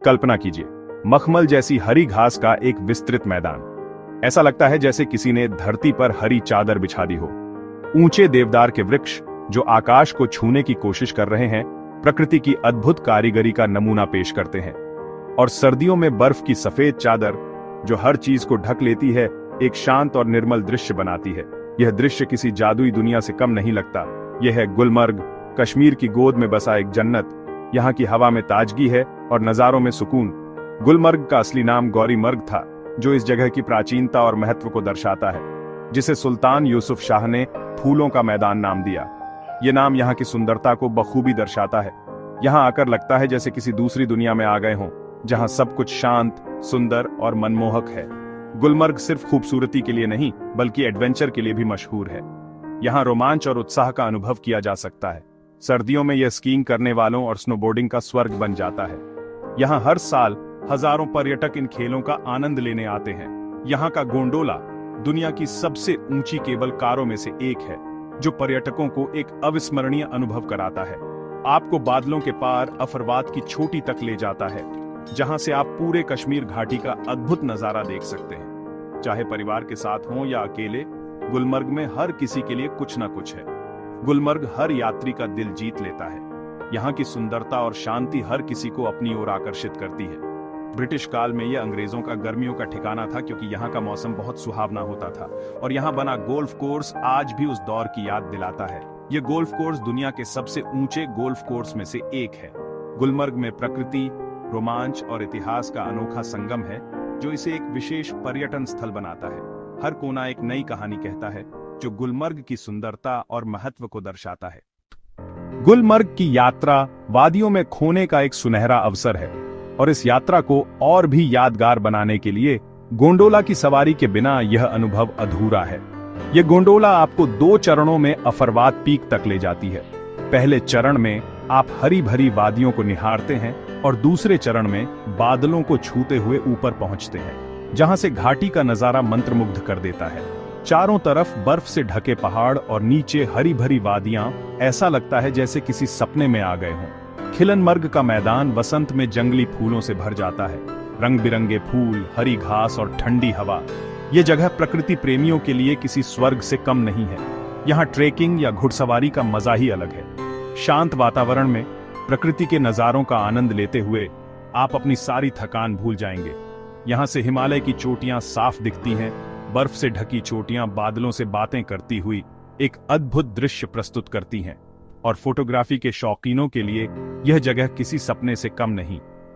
कल्पना कीजिए, मखमल जैसी हरी घास का एक विस्तृत मैदान। ऐसा लगता है जैसे किसी ने धरती पर हरी चादर बिछा दी हो। ऊंचे देवदार के वृक्ष जो आकाश को छूने की कोशिश कर रहे हैं, प्रकृति की अद्भुत कारीगरी का नमूना पेश करते हैं। और सर्दियों में बर्फ की सफेद चादर जो हर चीज को ढक लेती है, एक शांत और निर्मल दृश्य बनाती है। यह दृश्य किसी जादुई दुनिया से कम नहीं लगता। यह है गुलमर्ग, कश्मीर की गोद में बसा एक जन्नत। यहाँ की हवा में ताजगी है और नजारों में सुकून। गुलमर्ग का असली नाम गौरीमर्ग था, जो इस जगह की प्राचीनता और महत्व को दर्शाता है, जिसे सुल्तान यूसुफ शाह ने फूलों का मैदान नाम दिया। ये नाम यहाँ की सुंदरता को बखूबी दर्शाता है। यहाँ आकर लगता है जैसे किसी दूसरी दुनिया में आ गए हों, जहाँ सब कुछ शांत, सुंदर और मनमोहक है। गुलमर्ग सिर्फ खूबसूरती के लिए नहीं, बल्कि एडवेंचर के लिए भी मशहूर है। यहाँ रोमांच और उत्साह का अनुभव किया जा सकता है। सर्दियों में यह स्कीइंग करने वालों और स्नोबोर्डिंग का स्वर्ग बन जाता है। यहाँ हर साल हजारों पर्यटक इन खेलों का आनंद लेने आते हैं। यहाँ का गोंडोला दुनिया की सबसे ऊंची केबल कारों में से एक है, जो पर्यटकों को एक अविस्मरणीय अनुभव कराता है। आपको बादलों के पार अफरवाद की चोटी तक ले जाता है, जहां से आप पूरे कश्मीर घाटी का अद्भुत नजारा देख सकते हैं। चाहे परिवार के साथ हों या अकेले, गुलमर्ग में हर किसी के लिए कुछ ना कुछ है। गुलमर्ग हर यात्री का दिल जीत लेता है। यहाँ की सुंदरता और शांति हर किसी को अपनी ओर आकर्षित करती है। ब्रिटिश काल में यह अंग्रेजों का गर्मियों का ठिकाना था, क्योंकि यहाँ का मौसम बहुत सुहावना होता था। और यहाँ बना गोल्फ कोर्स आज भी उस दौर की याद दिलाता है। यह गोल्फ कोर्स दुनिया के सबसे ऊंचे गोल्फ कोर्स में से एक है। गुलमर्ग में प्रकृति, रोमांच और इतिहास का अनोखा संगम है, जो इसे एक विशेष पर्यटन स्थल बनाता है। हर कोना एक नई कहानी कहता है, जो गुलमर्ग की सुंदरता और महत्व को दर्शाता है। गुलमर्ग की यात्रा वादियों में खोने का एक सुनहरा अवसर है, और इस यात्रा को और भी यादगार बनाने के लिए गोंडोला की सवारी के बिना यह अनुभव अधूरा है। यह गोंडोला आपको 2 चरणों में अफरवाद पीक तक ले जाती है। पहले चरण में आप हरी भरी वादियों को निहारते हैं, और दूसरे चरण में बादलों को छूते हुए ऊपर पहुंचते हैं, जहां से घाटी का नजारा मंत्रमुग्ध कर देता है। चारों तरफ बर्फ से ढके पहाड़ और नीचे हरी भरी वादियां, ऐसा लगता है जैसे किसी सपने में आ गए हों। खिलनमर्ग का मैदान वसंत में जंगली फूलों से भर जाता है। रंग बिरंगे फूल, हरी घास और ठंडी हवा। ये जगह प्रकृति प्रेमियों के लिए किसी स्वर्ग से कम नहीं है। यहाँ ट्रेकिंग या घुड़सवारी का मजा ही अलग है। शांत वातावरण में प्रकृति के नजारों का आनंद लेते हुए आप अपनी सारी थकान भूल जाएंगे। यहाँ से हिमालय की चोटियां साफ दिखती हैं। बर्फ से ढकी चोटियां बादलों से बातें करती हुई एक अद्भुत दृश्य प्रस्तुत करती हैं। और फोटोग्राफी के शौकीनों के लिए यह जगह किसी सपने से कम नहीं।